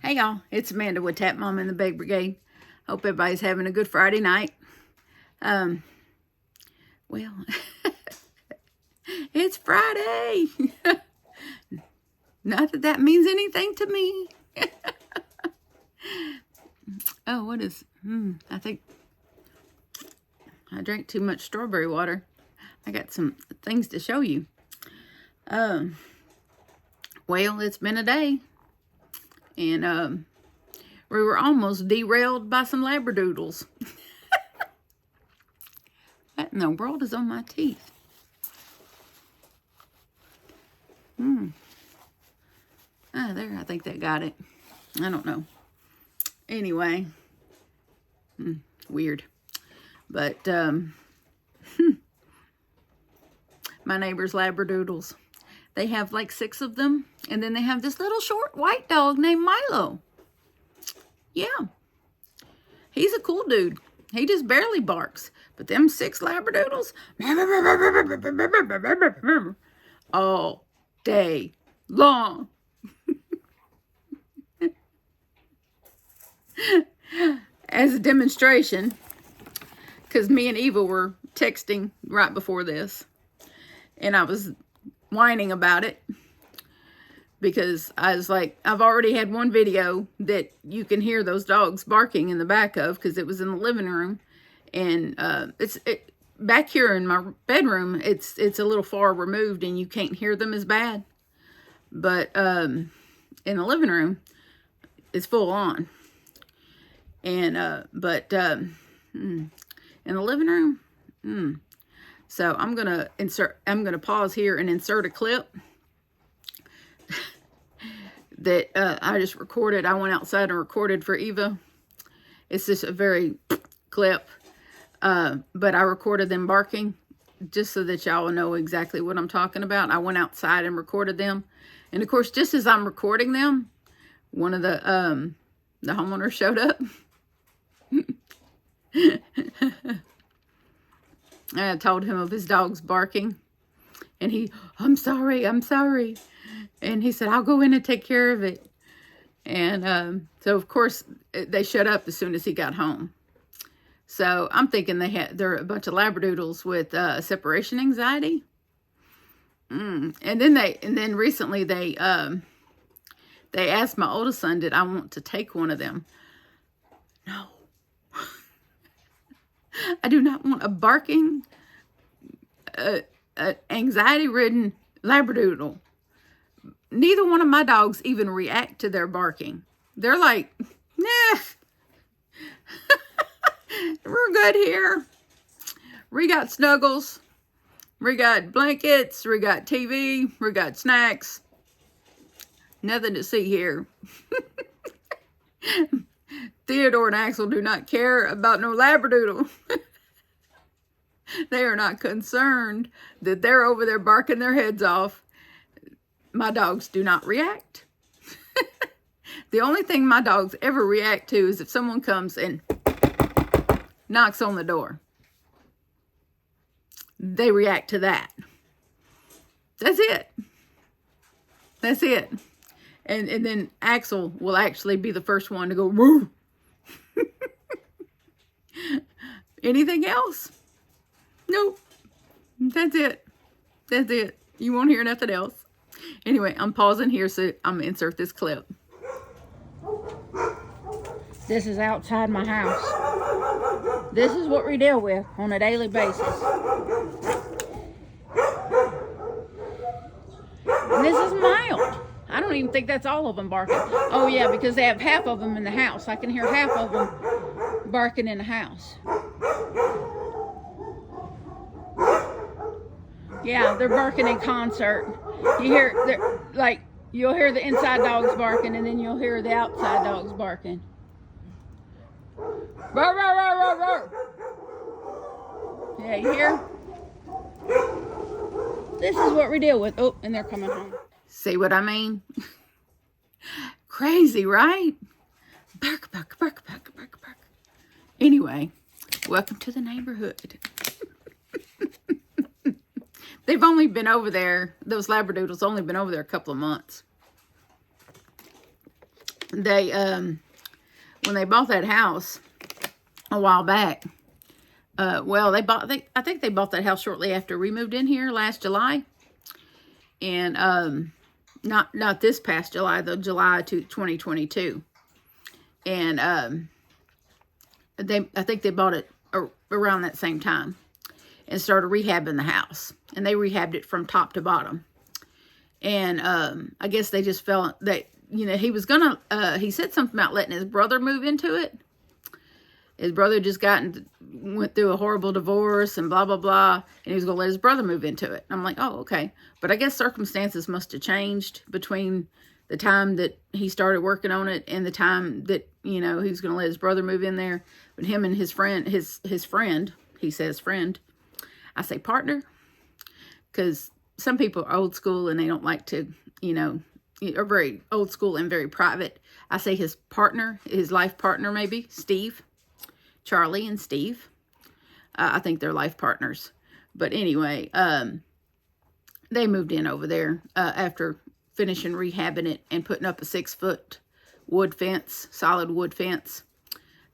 Hey y'all, it's Amanda with Tap Mom and the Big Brigade. Hope everybody's having a good Friday night. Well, it's Friday. Not that that means anything to me. Oh, what is, I think I drank too much strawberry water. I got some things to show you. Well, it's been a day. And we were almost derailed by some Labradoodles. What in the world is on my teeth? Ah, there, I think that got it. I don't know. Anyway, weird. But my neighbor's Labradoodles. They have like 6 of them. And then they have this little short white dog named Milo. Yeah. He's a cool dude. He just barely barks. But them 6 Labradoodles, all day long. As a demonstration, because me and Eva were texting right before this. And I was whining about it. Because I was like, I've already had one video that you can hear those dogs barking in the back of, because it was in the living room. And back here in my bedroom, it's a little far removed and you can't hear them as bad. But in the living room, it's full on. And in the living room, so I'm gonna pause here and insert a clip that I just recorded. I went outside and recorded for Eva. It's just a very clip, but I recorded them barking just so that y'all know exactly what I'm talking about. I went outside and recorded them, and of course, just as I'm recording them, one of the homeowners showed up. I told him of his dog's barking, and I'm sorry. And he said, I'll go in and take care of it. And so, of course, they shut up as soon as he got home. So I'm thinking they're a bunch of Labradoodles with separation anxiety. And then recently they asked my oldest son, did I want to take one of them? No. I do not want a barking, anxiety-ridden Labradoodle. Neither one of my dogs even react to their barking. They're like, nah, we're good here. We got snuggles. We got blankets. We got TV. We got snacks. Nothing to see here. Theodore and Axel do not care about no Labradoodle. They are not concerned that they're over there barking their heads off. My dogs do not react. The only thing my dogs ever react to is if someone comes and knocks on the door. They react to that. That's it. That's it. And then Axel will actually be the first one to go, woo. Anything else? Nope. That's it. That's it. You won't hear nothing else. Anyway, I'm pausing here, so I'm going to insert this clip. This is outside my house. This is what we deal with on a daily basis. And this is mild. I don't even think that's all of them barking. Oh, yeah, because they have half of them in the house. I can hear half of them barking in the house. Yeah, they're barking in concert. You hear, you'll hear the inside dogs barking, and then you'll hear the outside dogs barking. Roar, roar, roar, roar, roar. Yeah, you hear? This is what we deal with. Oh, and they're coming home. See what I mean? Crazy, right? Bark, bark, bark, bark, bark, bark. Anyway, welcome to the neighborhood. They've only been over there, those Labradoodles only been over there a couple of months. they, when they bought that house a while back, well, I think they bought that house shortly after we moved in here last July. And, not this past July, though, July 2022. And, I think they bought it around that same time and started rehabbing the house. And they rehabbed it from top to bottom. And, I guess they just felt that, you know, he said something about letting his brother move into it. His brother just went through a horrible divorce and blah, blah, blah. And he was going to let his brother move into it. I'm like, oh, okay. But I guess circumstances must have changed between the time that he started working on it and the time that, you know, he was going to let his brother move in there. But him and his friend, his friend, he says friend. I say partner. Because some people are old school and they don't like to, you know, are very old school and very private. I say his partner, his life partner maybe, Steve. Charlie and Steve. I think they're life partners. But anyway, they moved in over there after finishing rehabbing it and putting up a 6-foot wood fence, solid wood fence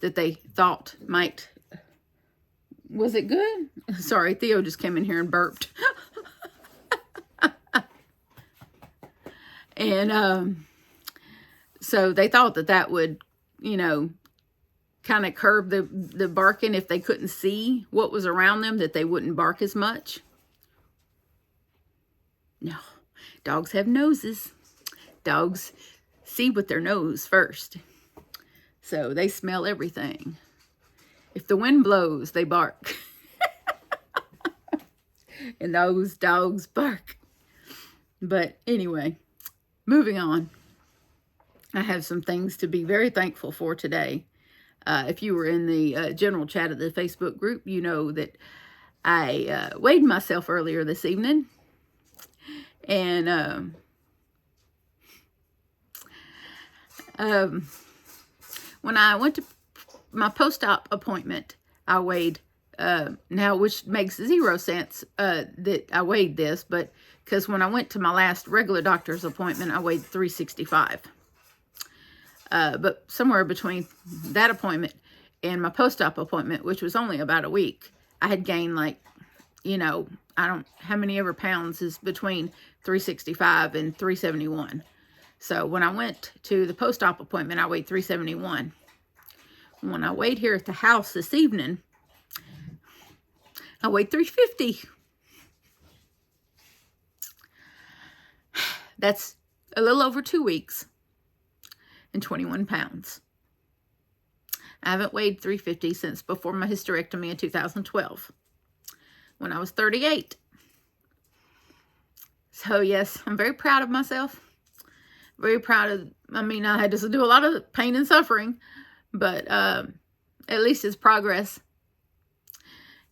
that they thought might... Was it good? Sorry, Theo just came in here and burped. And so they thought that would, you know, kind of curb the barking if they couldn't see what was around them, that they wouldn't bark as much. No, dogs have noses. Dogs see with their nose first. So they smell everything. If the wind blows, they bark. And those dogs bark. But anyway, moving on. I have some things to be very thankful for today. If you were in the general chat of the Facebook group, you know that I weighed myself earlier this evening. And when I went to my post-op appointment, I weighed, now which makes 0 sense that I weighed this, but because when I went to my last regular doctor's appointment, I weighed 365. But somewhere between that appointment and my post-op appointment, which was only about a week, I had gained like, you know, how many ever pounds is between 365 and 371. So when I went to the post-op appointment, I weighed 371. When I weighed here at the house this evening, I weighed 350. That's a little over 2 weeks. And 21 pounds. I haven't weighed 350 since before my hysterectomy in 2012, when I was 38. So yes, I'm very proud of myself. Very proud of, I mean, I had to do a lot of pain and suffering, but at least it's progress.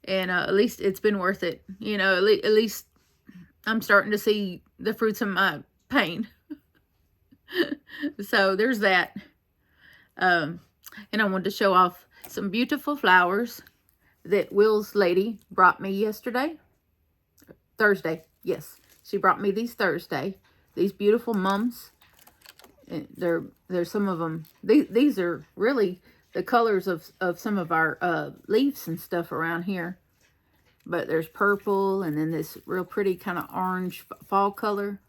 And at least it's been worth it. You know, at least I'm starting to see the fruits of my pain. So there's that. And I wanted to show off some beautiful flowers that Will's lady brought me Thursday. Yes, she brought me these Thursday. These beautiful mums. There's some of them. These are really the colors of some of our leaves and stuff around here. But there's purple and then this real pretty kind of orange fall color.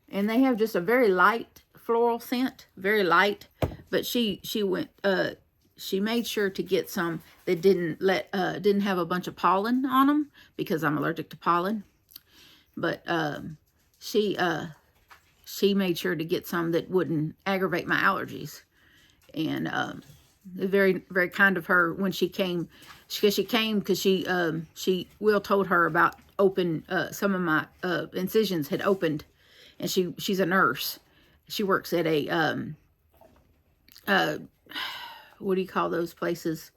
And they have just a very light floral scent, very light. But she made sure to get some that didn't have a bunch of pollen on them, because I'm allergic to pollen. But she made sure to get some that wouldn't aggravate my allergies. And very, very kind of her when she came, because Will told her about some of my incisions had opened. And she's a nurse. She works at a, what do you call those places?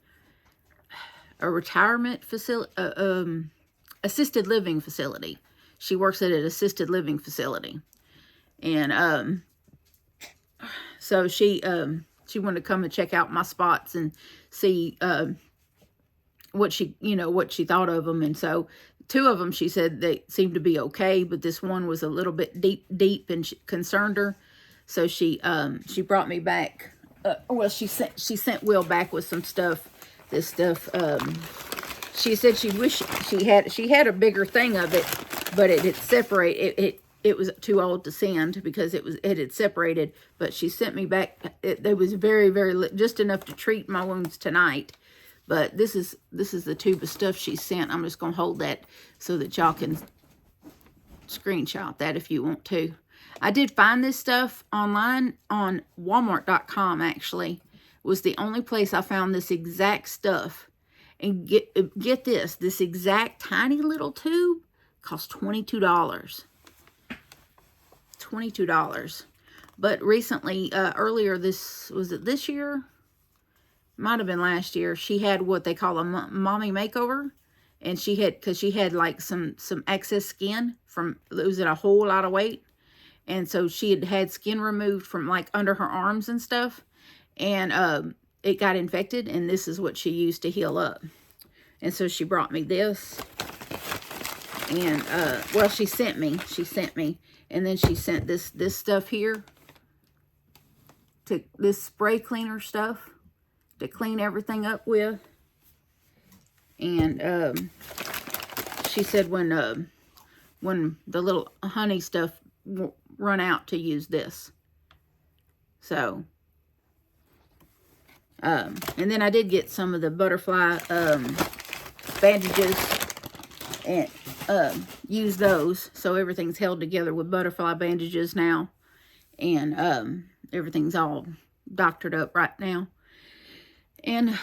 A retirement facility, assisted living facility. She works at an assisted living facility. And so she wanted to come and check out my spots and see what she thought of them. And so 2 of them, she said they seemed to be okay, but this one was a little bit deep and concerned her. So she brought me back. Well, she sent Will back with some stuff. This stuff. She said she wished she had a bigger thing of it, but it had separated. It was too old to send because it had separated. But she sent me back. It was very, very just enough to treat my wounds tonight. But this is the tube of stuff she sent. I'm just gonna hold that so that y'all can screenshot that if you want to. I did find this stuff online on Walmart.com. Actually, was the only place I found this exact stuff. And get this exact tiny little tube cost $22. $22. But recently, earlier was it this year? Might have been last year. She had what they call a mommy makeover, and because she had like some excess skin from losing a whole lot of weight, and so she had skin removed from like under her arms and stuff, and it got infected, and this is what she used to heal up. And so she brought me this, and well, she sent me, and then she sent this stuff here, this spray cleaner stuff to clean everything up with. And she said when the little honey stuff run out to use this. So and then I did get some of the butterfly bandages and use those. So everything's held together with butterfly bandages now, and everything's all doctored up right now. And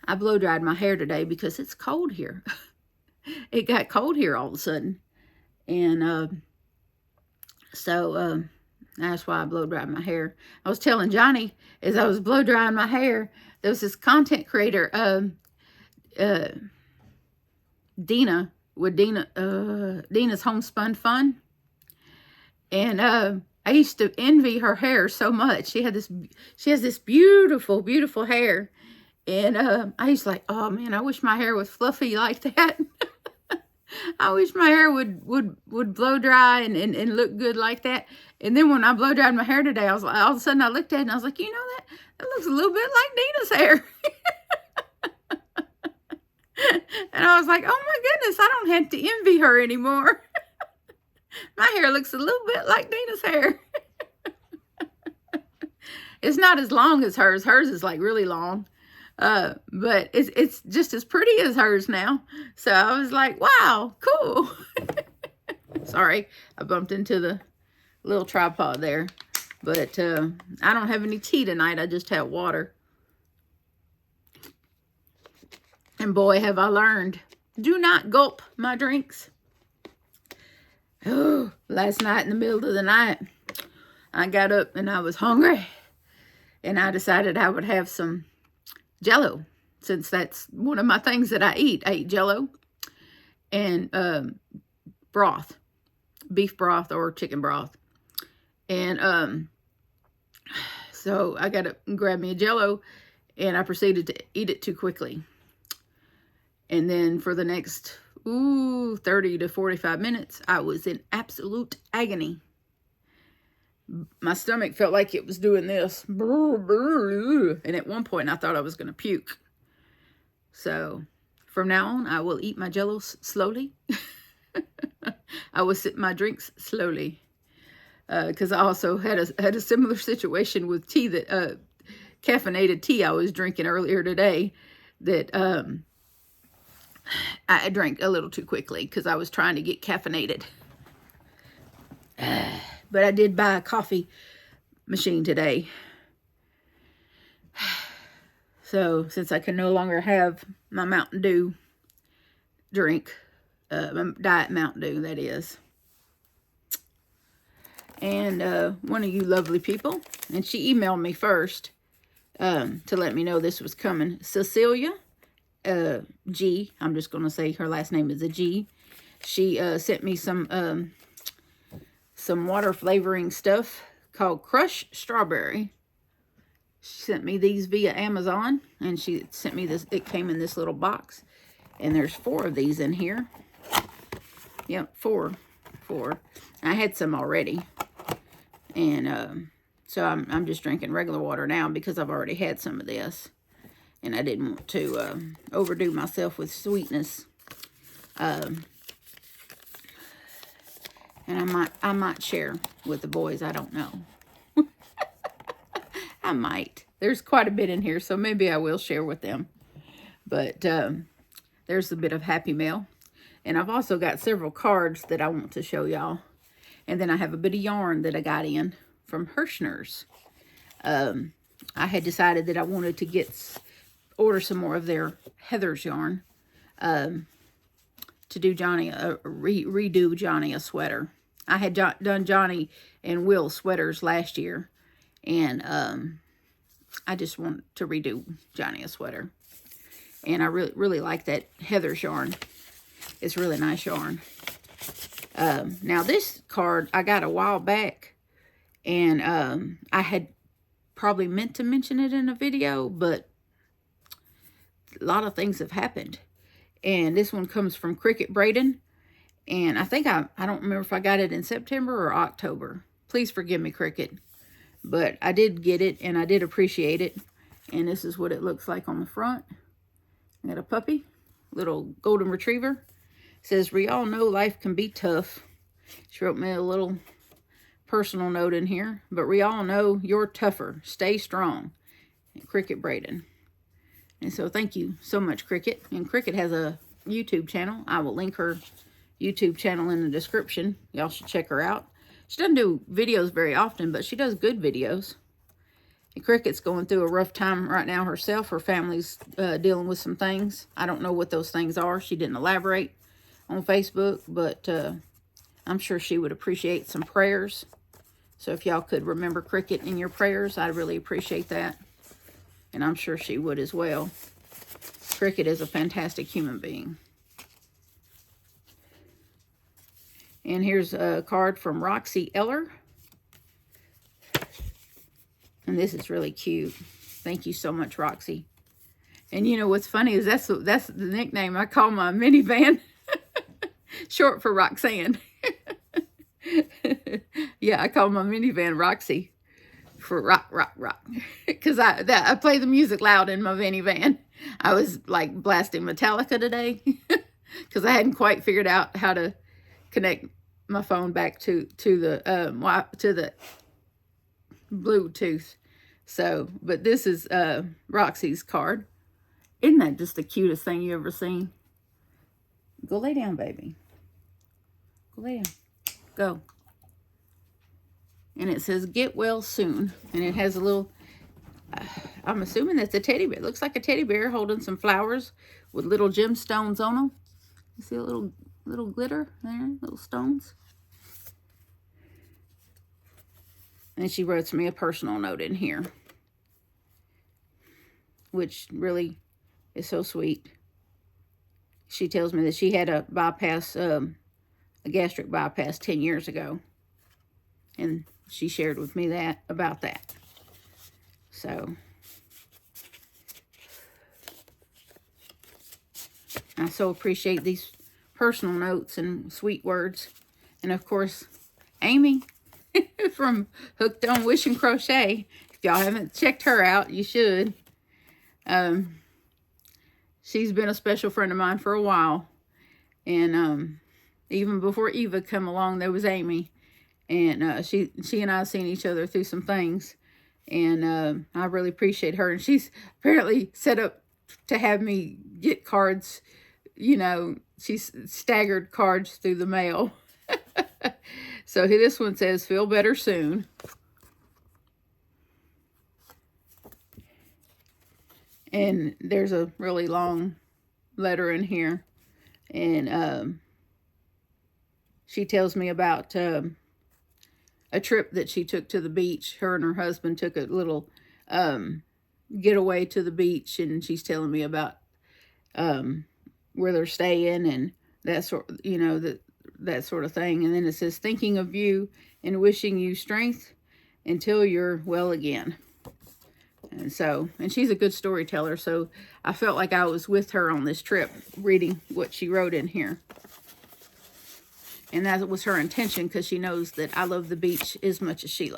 I blow dried my hair today because it's cold here. It got cold here all of a sudden. And so that's why I blow dried my hair. I was telling Johnny as I was blow drying my hair, there was this content creator, Dina, with Dina's Homespun Fun. And I used to envy her hair so much. She has this beautiful, beautiful hair. And I used to like, oh man, I wish my hair was fluffy like that. I wish my hair would blow dry and look good like that. And then when I blow dried my hair today, I was like, all of a sudden I looked at it and I was like, you know, that looks a little bit like Dina's hair. And I was like, oh my goodness, I don't have to envy her anymore. My hair looks a little bit like Dina's hair. It's not as long as hers. Hers is like really long. But it's just as pretty as hers now. So I was like, wow, cool. Sorry, I bumped into the little tripod there. But I don't have any tea tonight. I just have water. And boy, have I learned. Do not gulp my drinks. Oh, last night in the middle of the night, I got up and I was hungry. And I decided I would have some Jell-O, since that's one of my things that I eat. I eat Jell-O and broth, beef broth or chicken broth. And so I got to grab me a Jell-O, and I proceeded to eat it too quickly. And then for the next 30 to 45 minutes, I was in absolute agony. My stomach felt like it was doing this. And at one point, I thought I was going to puke. So, from now on, I will eat my Jell-O slowly. I will sip my drinks slowly. Because I also had a similar situation with tea, that caffeinated tea I was drinking earlier today. That I drank a little too quickly because I was trying to get caffeinated. But I did buy a coffee machine today. So, since I can no longer have my Mountain Dew drink, my Diet Mountain Dew, that is. And one of you lovely people, and she emailed me first to let me know this was coming. Cecilia G, I'm just going to say her last name is a G. She sent me some water flavoring stuff called Crushed Strawberry. She sent me these via Amazon, and she sent me this. It came in this little box, and there's 4 of these in here. Yep, 4. I had some already, and So I'm just drinking regular water now because I've already had some of this. And I didn't want to overdo myself with sweetness. And I might share with the boys. I don't know. I might. There's quite a bit in here, so maybe I will share with them. But there's a bit of Happy Mail. And I've also got several cards that I want to show y'all. And then I have a bit of yarn that I got in from Herrschners. I had decided that I wanted to order some more of their Heather's yarn to do Johnny, redo Johnny a sweater. I had done Johnny and Will sweaters last year, and I just want to redo Johnny a sweater. And I really like that Heather's yarn. It's really nice yarn. Now this card I got a while back, and I had probably meant to mention it in a video, but a lot of things have happened. And this one comes from Cricket Braden. And I think I don't remember if I got it in September or October. Please forgive me, Cricket. But I did get it, and I did appreciate it. And this is what it looks like on the front. I got a puppy, little golden retriever. It says, we all know life can be tough. She wrote me a little personal note in here. But we all know you're tougher. Stay strong. Cricket Braden. And so thank you so much, Cricket. And Cricket has a YouTube channel. I will link her YouTube channel in the description. Y'all should check her out. She doesn't do videos very often, but she does good videos. And Cricket's going through a rough time right now herself. Her family's dealing with some things. I don't know what those things are. She didn't elaborate on Facebook, but I'm sure she would appreciate some prayers. So if y'all could remember Cricket in your prayers, I'd really appreciate that. And I'm sure she would as well. Cricket is a fantastic human being. And here's a card from Roxy Eller. And this is really cute. Thank you so much, Roxy. And you know what's funny is that's the nickname I call my minivan. Short for Roxanne. Yeah, I call my minivan Roxy. For rock. Because I play the music loud in my minivan. I was like blasting Metallica today. Because I hadn't quite figured out how to connect my phone back to the Bluetooth. So, but this is Roxy's card. Isn't that just the cutest thing you ever seen? Go lay down, baby. Go lay down. Go. And it says, get well soon. And it has a little, I'm assuming that's a teddy bear. It looks like a teddy bear holding some flowers with little gemstones on them. You see a little glitter there, little stones. And she wrote me a personal note in here, which really is so sweet. She tells me that she had a bypass, a gastric bypass 10 years ago. And she shared with me about that. So I so appreciate these personal notes and sweet words. And of course, Amy from Hooked on Wish and Crochet. If y'all haven't checked her out, you should. She's been a special friend of mine for a while. And even before Eva come along, there was Amy. And she and I have seen each other through some things. And I really appreciate her. And she's apparently set up to have me get cards. You know, she's staggered cards through the mail. So this one says, feel better soon. And there's a really long letter in here. And she tells me about a trip that she took to the beach. Her and her husband took a little getaway to the beach. And she's telling me about where they're staying and that sort, you know, that sort of thing. And then it says, thinking of you and wishing you strength until you're well again. And so, and she's a good storyteller, so I felt like I was with her on this trip reading what she wrote in here. And that was her intention, because she knows that I love the beach as much as she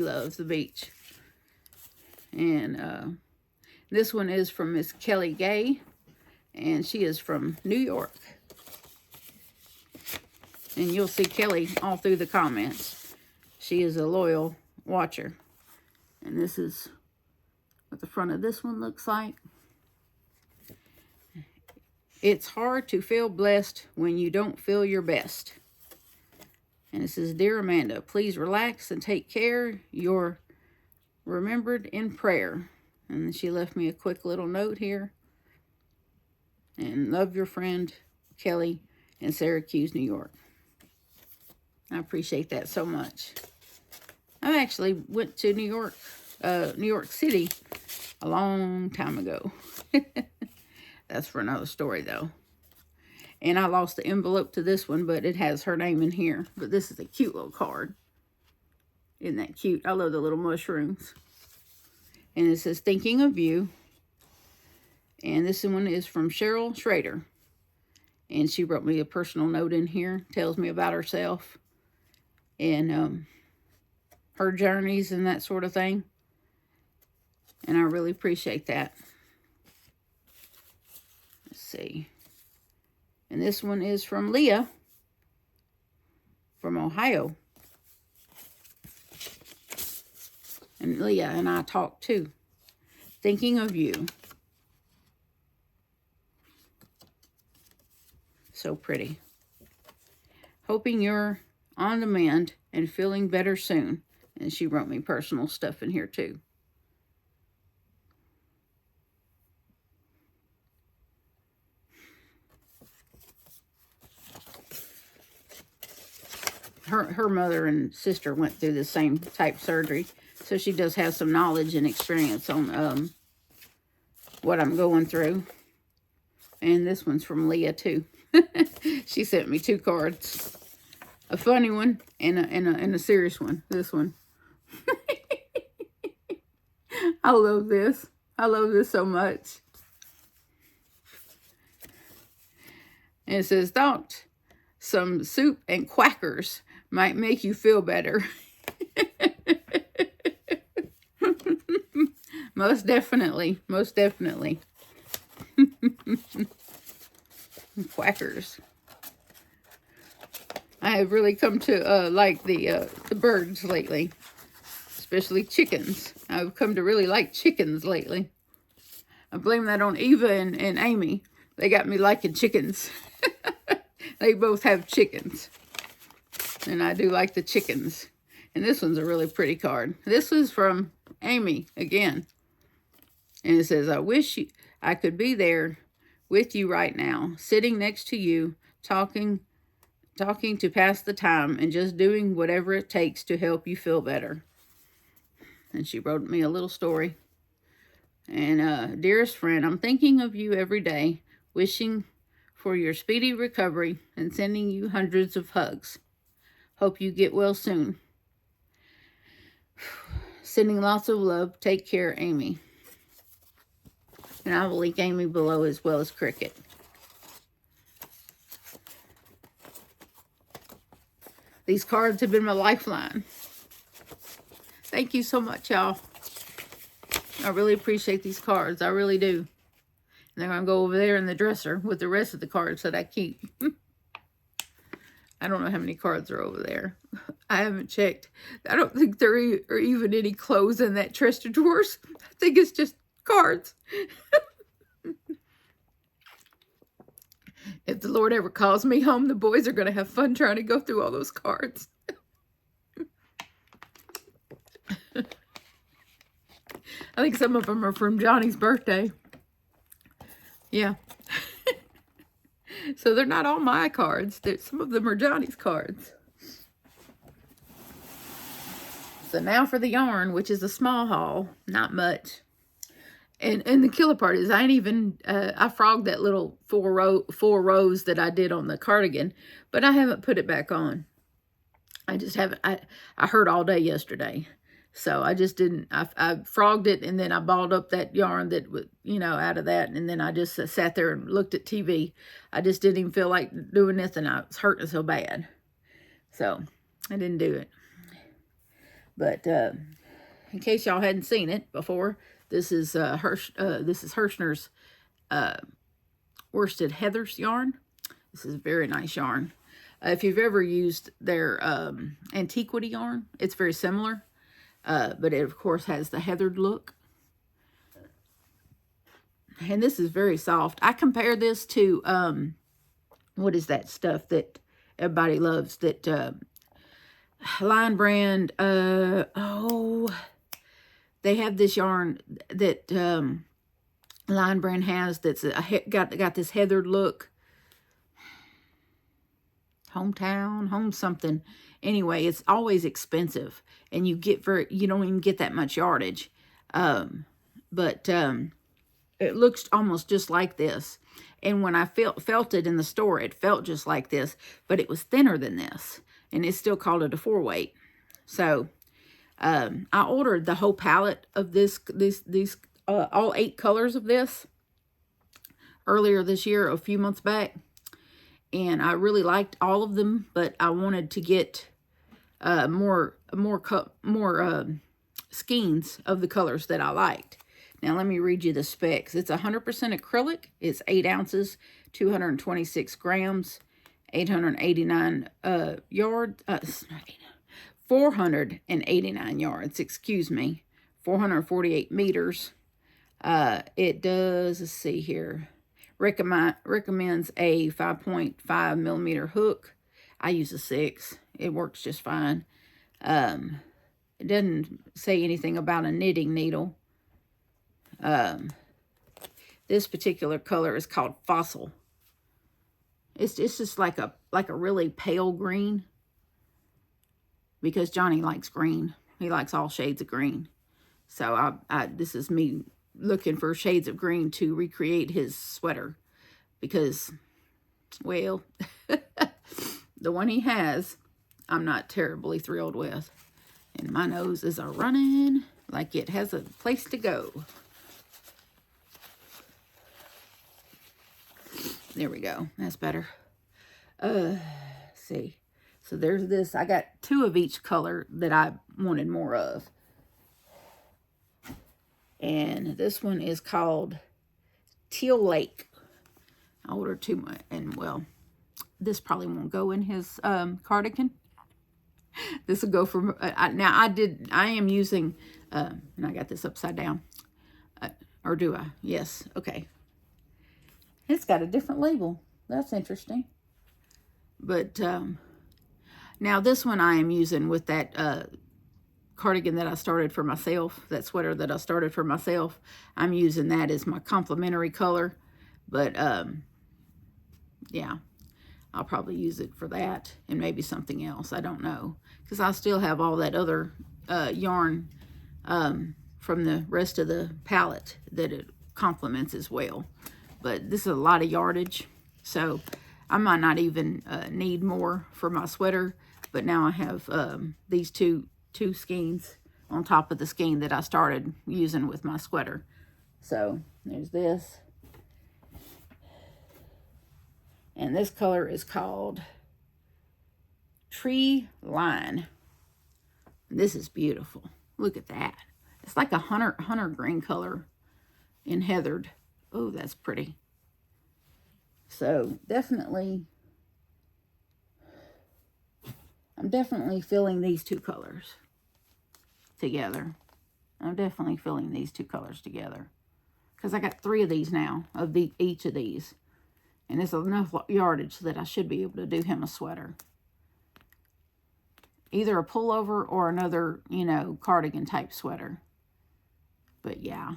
loves the beach. And this one is from Miss Kelly Gay, and she is from New York. And you'll see Kelly all through the comments. She is a loyal watcher. And this is what the front of this one looks like. It's hard to feel blessed when you don't feel your best. And it says, Dear Amanda, please relax and take care. You're remembered in prayer. And she left me a quick little note here. And love your friend, Kelly, in Syracuse, New York. I appreciate that so much. I actually went to New York City a long time ago. That's for another story, though. And I lost the envelope to this one, but it has her name in here. But this is a cute little card. Isn't that cute? I love the little mushrooms. And it says, thinking of you. And this one is from Cheryl Schrader. And she wrote me a personal note in here. Tells me about herself. And her journeys and that sort of thing. And I really appreciate that. Let's see. And this one is from Leah from Ohio. And Leah and I talked too. Thinking of you. So pretty. Hoping you're on the mend and feeling better soon. And she wrote me personal stuff in here too. Her mother and sister went through the same type surgery. So she does have some knowledge and experience on what I'm going through. And this one's from Leah too. She sent me 2 cards. A funny one and a serious one. This one. I love this. I love this so much. And it says, thought some soup and quackers might make you feel better. Most definitely. Most definitely. Quackers. I have really come to like the birds lately. Especially chickens. I've come to really like chickens lately. I blame that on Eva and Amy. They got me liking chickens. They both have chickens. And I do like the chickens. And this one's a really pretty card. This is from Amy again. And it says, I wish I could be there with you right now. Sitting next to you. Talking to pass the time. And just doing whatever it takes to help you feel better. And she wrote me a little story. And dearest friend, I'm thinking of you every day. Wishing for your speedy recovery. And sending you hundreds of hugs. Hope you get well soon. Sending lots of love. Take care, Amy. And I will link Amy below as well as Cricket. These cards have been my lifeline. Thank you so much, y'all. I really appreciate these cards. I really do. And they're going to go over there in the dresser with the rest of the cards that I keep. I don't know how many cards are over there. I haven't checked. I don't think there are even any clothes in that chest of drawers. I think it's just cards. If the Lord ever calls me home, the boys are going to have fun trying to go through all those cards. I think some of them are from Johnny's birthday. Yeah. So they're not all my cards. Some of them are Johnny's cards. So now for the yarn, which is a small haul. Not much. And the killer part is I ain't even, I frogged that little four rows that I did on the cardigan. But I haven't put it back on. I just haven't, I heard all day yesterday. So I just didn't, I frogged it, and then I balled up that yarn that was, you know, out of that. And then I just sat there and looked at TV. I just didn't even feel like doing this, and I was hurting so bad. So I didn't do it. But in case y'all hadn't seen it before, this is Herrschners worsted heathers yarn. This is very nice yarn. If you've ever used their antiquity yarn, it's very similar. But it, of course, has the heathered look. And this is very soft. I compare this to, what is that stuff that everybody loves? That Line Brand, oh, they have this yarn that Line Brand has that's got this heathered look. Home something. Anyway, it's always expensive, and you don't even get that much yardage. But it looks almost just like this. And when I felt it in the store, it felt just like this, but it was thinner than this, and it still called it a 4-weight. So I ordered the whole palette of these all 8 colors of this earlier this year, a few months back. And I really liked all of them, but I wanted to get more skeins of the colors that I liked. Now let me read you the specs. It's 100% acrylic. It's 8 ounces, 226 grams, 889 yards. 489 yards. Excuse me, 448 meters. It does. Let's see here. Recommends a 5.5 millimeter hook. I use a 6. It works just fine. It doesn't say anything about a knitting needle. This particular color is called Fossil. It's just like a really pale green, because Johnny likes green. He likes all shades of green. So this is me looking for shades of green to recreate his sweater, because, well, the one he has, I'm not terribly thrilled with. And my nose is running like it has a place to go. There we go. That's better. See. So there's this. I got 2 of each color that I wanted more of. And this one is called Teal Lake. I ordered 2, and well, this probably won't go in his cardigan. This will go for, now I am using, and I got this upside down. Or do I? Yes. Okay. It's got a different label. That's interesting. But now this one I am using with that cardigan that I started for myself, that sweater that I started for myself. I'm using that as my complementary color. But yeah, I'll probably use it for that and maybe something else. I don't know, because I still have all that other yarn from the rest of the palette that it complements as well. But this is a lot of yardage, so I might not even need more for my sweater. But now I have these two skeins on top of the skein that I started using with my sweater. So there's this. And this color is called Tree Line. This is beautiful. Look at that. It's like a hunter green color in heathered. Oh, that's pretty. So definitely, I'm definitely feeling these 2 colors together. I'm definitely feeling these 2 colors together, because I got 3 of these now, of each of these. And it's enough yardage that I should be able to do him a sweater. Either a pullover or another, you know, cardigan type sweater. But yeah.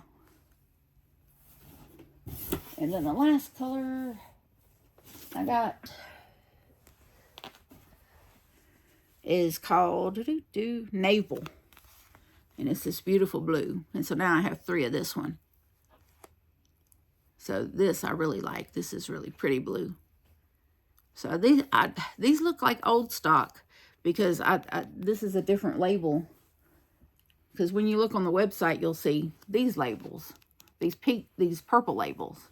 And then the last color I got is called Navel. And it's this beautiful blue. And so now I have 3 of this one. So this I really like. This is really pretty blue. So these look like old stock, because this is a different label because when you look on the website, you'll see these labels, these purple labels.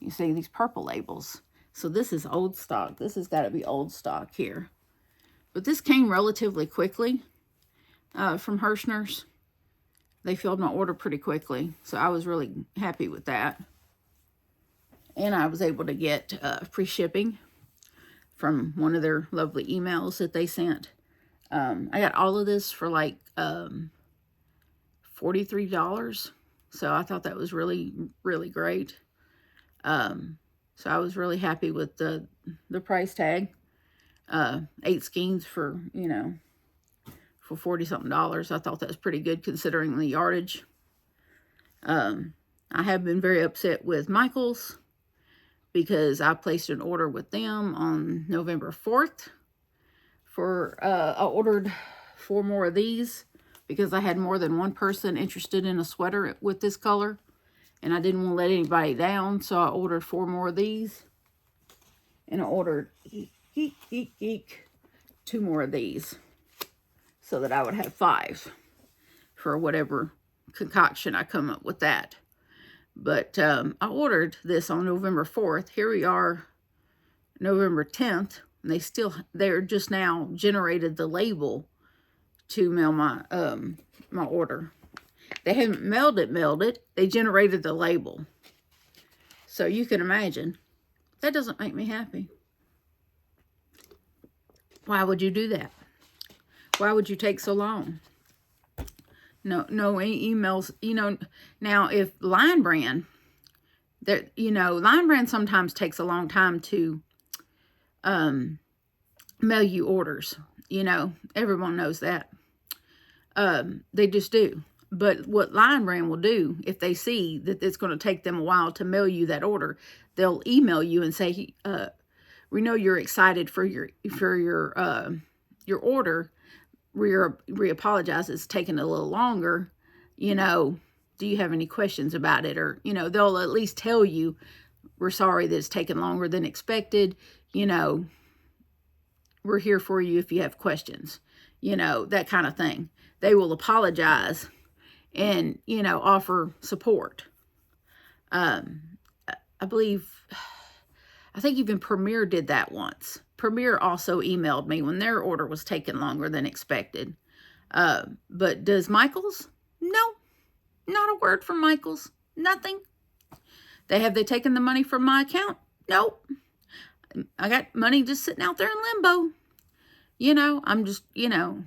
You see these purple labels. So this is old stock. This has got to be old stock here. But this came relatively quickly from Herrschners. They filled my order pretty quickly, so I was really happy with that. And I was able to get free shipping from one of their lovely emails that they sent. I got all of this for like $43. So I thought that was really, really great. So I was really happy with the price tag. 8 skeins for, you know, for $40-something. I thought that was pretty good considering the yardage. I have been very upset with Michaels because I placed an order with them on November 4th for, I ordered 4 more of these because I had more than one person interested in a sweater with this color, and I didn't want to let anybody down, so I ordered 4 more of these, and I ordered 2 more of these so that I would have 5 for whatever concoction I come up with that. But I ordered this on November 4th. Here we are, November 10th. And they're just now generated the label to mail my my order. They haven't mailed it. They generated the label. So you can imagine, that doesn't make me happy. Why would you do that? Why would you take so long? No emails, you know. Now, if Line Brand, Line Brand sometimes takes a long time to mail you orders. You know, everyone knows that. They just do. But what Line Brand will do, if they see that it's going to take them a while to mail you that order, they'll email you and say, we know you're excited for your order. We apologize, it's taking a little longer. You know, do you have any questions about it? Or, you know, they'll at least tell you, we're sorry that it's taken longer than expected. You know, we're here for you if you have questions. You know, that kind of thing. They will apologize and, you know, offer support. I think even Premier did that once. Premier also emailed me when their order was taking longer than expected. But does Michaels? No, not a word from Michaels. Nothing. Have they taken the money from my account? Nope. I got money just sitting out there in limbo. You know, I'm just, you know,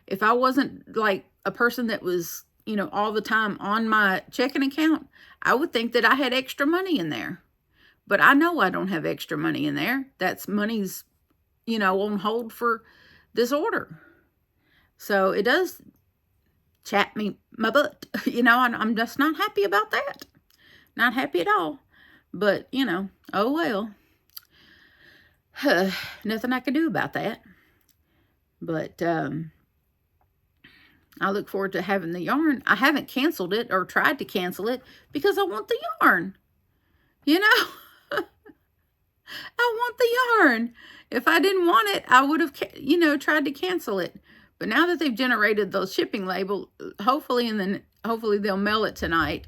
if I wasn't like a person that was, you know, all the time on my checking account, I would think that I had extra money in there. But I know I don't have extra money in there. That's money's, you know, on hold for this order. So it does chat me my butt, you know, and I'm just not happy about that. Not happy at all. But, you know, oh well. Nothing I can do about that. But I look forward to having the yarn. I haven't canceled it or tried to cancel it because I want the yarn. You know? I want the yarn. If I didn't want it, I would have, you know, tried to cancel it. But now that they've generated those shipping label, hopefully they'll mail it tonight,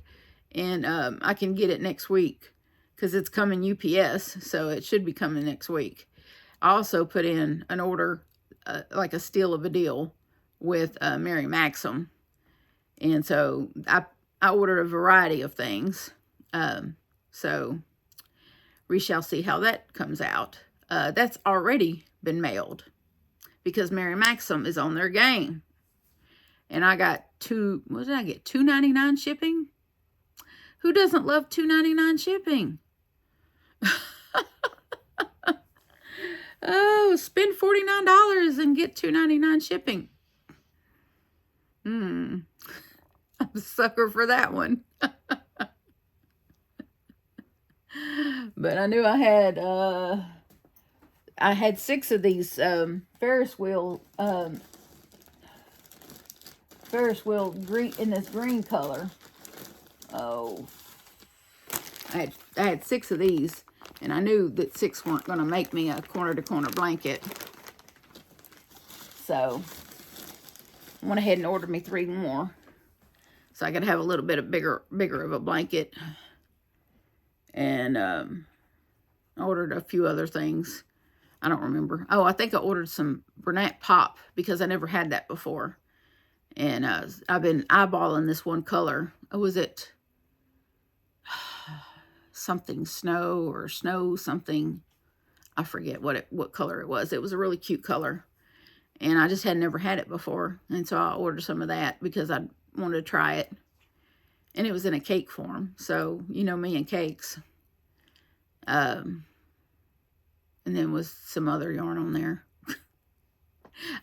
and I can get it next week because it's coming UPS, so it should be coming next week. I also put in an order, like a steal of a deal, with Mary Maxim, and so I ordered a variety of things. So we shall see how that comes out. That's already been mailed because Mary Maxim is on their game. And I got what did I get? $2.99 shipping? Who doesn't love $2.99 shipping? Oh, spend $49 and get $2.99 shipping. I'm a sucker for that one. But I knew I had 6 of these Ferris wheel green in this green color. Oh, I had 6 of these, and I knew that 6 weren't going to make me a corner to corner blanket. So went ahead and ordered me 3 more. So I could have a little bit of bigger of a blanket. And I ordered a few other things. I don't remember. Oh, I think I ordered some Bernat Pop because I never had that before. And I've been eyeballing this one color. Oh, was it something snow or snow something? I forget what color it was. It was a really cute color. And I just had never had it before. And so I ordered some of that because I wanted to try it. And it was in a cake form. So, you know me and cakes. And then with some other yarn on there.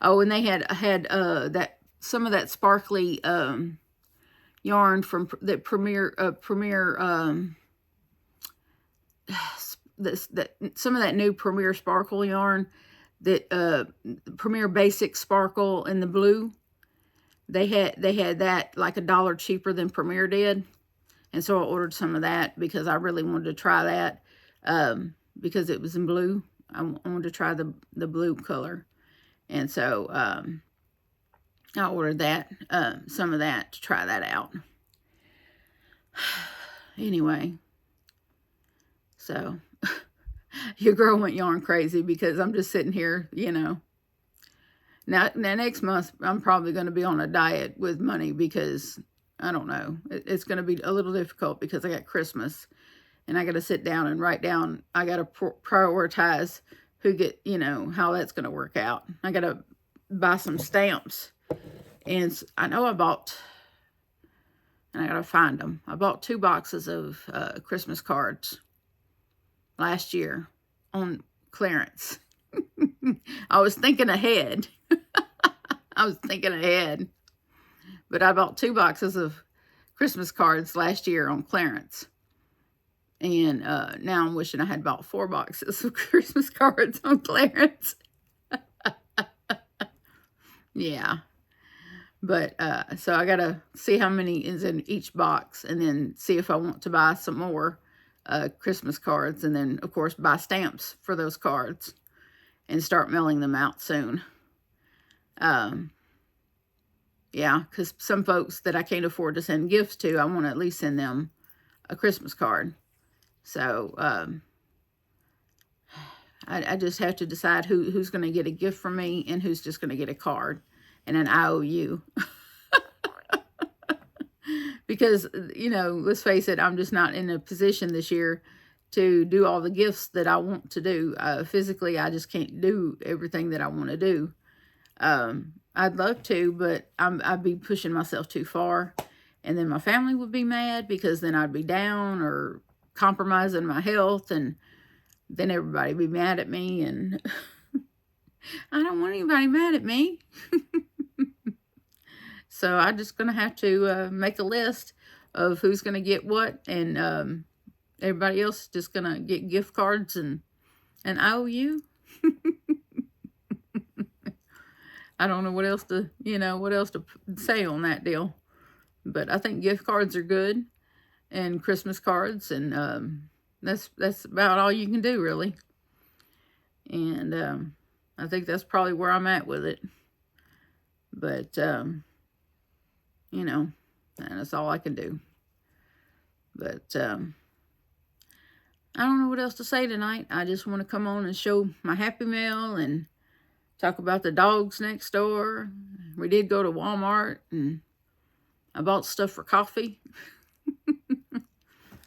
Oh, and they had that some of that sparkly yarn from that some of that new Premier Sparkle yarn, that Premier Basic Sparkle in the blue. They had that like $1 cheaper than Premier did. And so I ordered some of that because I really wanted to try that. Because it was in blue. I wanted to try the blue color. And so I ordered that, some of that to try that out. Anyway. So your girl went yarn crazy because I'm just sitting here, you know. Now next month, I'm probably going to be on a diet with money because, I don't know, it's going to be a little difficult because I got Christmas. And I got to sit down and write down, I got to prioritize who you know, how that's going to work out. I got to buy some stamps. And I know I bought, and I got to find them. I bought 2 boxes of Christmas cards last year on clearance. I was thinking ahead. But I bought 2 boxes of Christmas cards last year on clearance. And now I'm wishing I had bought 4 boxes of Christmas cards on clearance. Yeah. But, so I got to see how many is in each box. And then see if I want to buy some more Christmas cards. And then, of course, buy stamps for those cards. And start mailing them out soon. Yeah, because some folks that I can't afford to send gifts to, I want to at least send them a Christmas card. So, I just have to decide who's going to get a gift from me and who's just going to get a card and an IOU. Because, you know, let's face it, I'm just not in a position this year to do all the gifts that I want to do. Physically, I just can't do everything that I want to do. I'd love to, but I'd be pushing myself too far. And then my family would be mad because then I'd be down or compromising my health, and then everybody would be mad at me, and I don't want anybody mad at me. So I'm just going to have to make a list of who's going to get what, and everybody else is just going to get gift cards and an IOU. I don't know what else to, you know, what else to say on that deal. But I think gift cards are good, and Christmas cards, and that's about all you can do, really. And I think that's probably where I'm at with it. But, you know, and that's all I can do. But I don't know what else to say tonight. I just want to come on and show my Happy Mail and talk about the dogs next door. We did go to Walmart, and I bought stuff for coffee.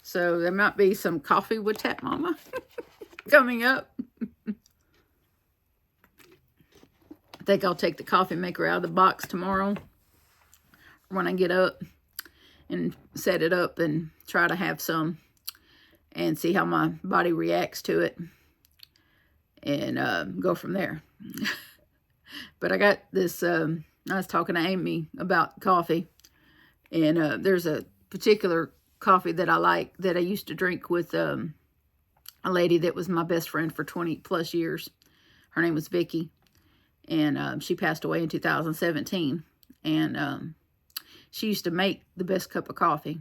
So there might be some coffee with Tap Mama coming up. I think I'll take the coffee maker out of the box tomorrow when I get up and set it up and try to have some and see how my body reacts to it, and go from there. But I got this, I was talking to Amy about coffee, and there's a particular coffee that I like that I used to drink with a lady that was my best friend for 20 plus years. Her name was Vicky, and she passed away in 2017, and she used to make the best cup of coffee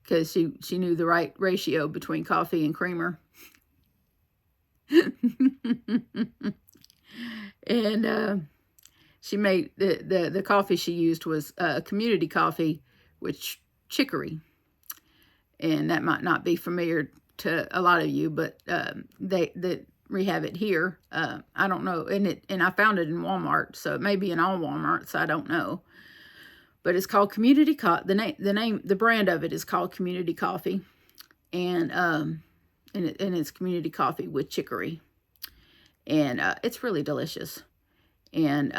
because she knew the right ratio between coffee and creamer. And she made the coffee she used was community coffee with chicory. And that might not be familiar to a lot of you, but we have it here. I don't know, and I found it in Walmart, so it may be in all Walmarts. I don't know, but it's called Community Coffee. The brand of it is called Community Coffee, and it's Community Coffee with chicory, and it's really delicious. And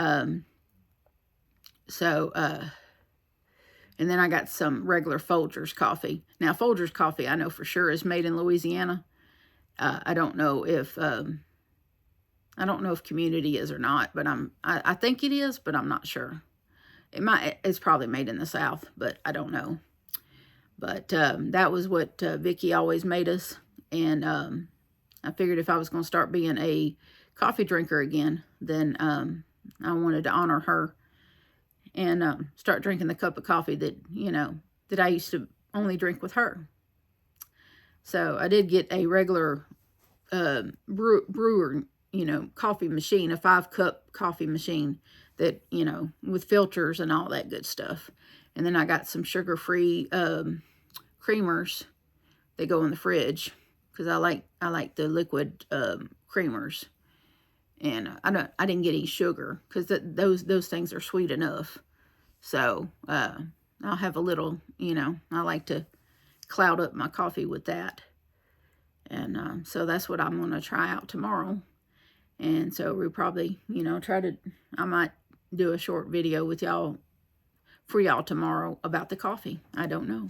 and then I got some regular Folgers coffee. Now, Folgers coffee, I know for sure is made in Louisiana. I don't know if Community is or not, but I think it is, but I'm not sure. It's probably made in the South, but I don't know. But that was what Vicky always made us, and I figured if I was going to start being a coffee drinker again, then I wanted to honor her and start drinking the cup of coffee that, that I used to only drink with her. So I did get a regular brewer, coffee machine, a 5-cup coffee machine that, with filters and all that good stuff. And then I got some sugar-free creamers that go in the fridge, because I like the liquid creamers. And I didn't get any sugar, because those things are sweet enough. So I'll have a little, I like to cloud up my coffee with that. And so that's what I'm going to try out tomorrow. And so we'll probably, I might do a short video with y'all, for y'all tomorrow about the coffee. I don't know.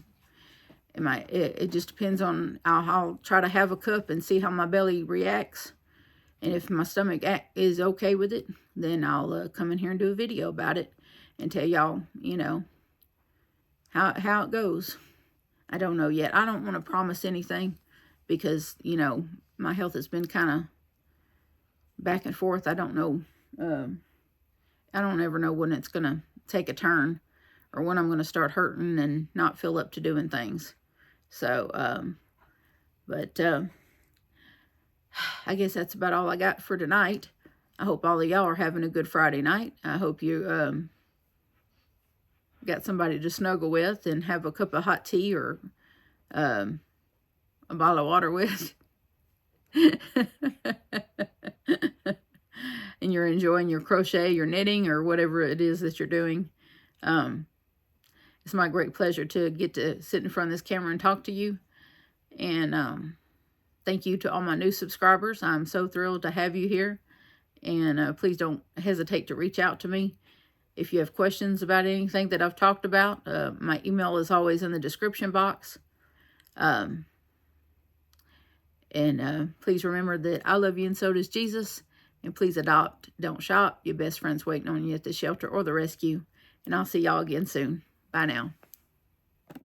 It just depends on, I'll try to have a cup and see how my belly reacts. And if my stomach is okay with it, then I'll come in here and do a video about it and tell y'all, how it goes. I don't know yet. I don't want to promise anything because, my health has been kind of back and forth. I don't know. I don't ever know when it's going to take a turn or when I'm going to start hurting and not feel up to doing things. So, I guess that's about all I got for tonight. I hope all of y'all are having a good Friday night. I hope you got somebody to snuggle with and have a cup of hot tea or a bottle of water with. And you're enjoying your crochet, your knitting, or whatever it is that you're doing. It's my great pleasure to get to sit in front of this camera and talk to you. And thank you to all my new subscribers. I'm so thrilled to have you here. And please don't hesitate to reach out to me if you have questions about anything that I've talked about. My email is always in the description box. Please remember that I love you and so does Jesus. And please adopt, don't shop. Your best friend's waiting on you at the shelter or the rescue. And I'll see y'all again soon. Bye now.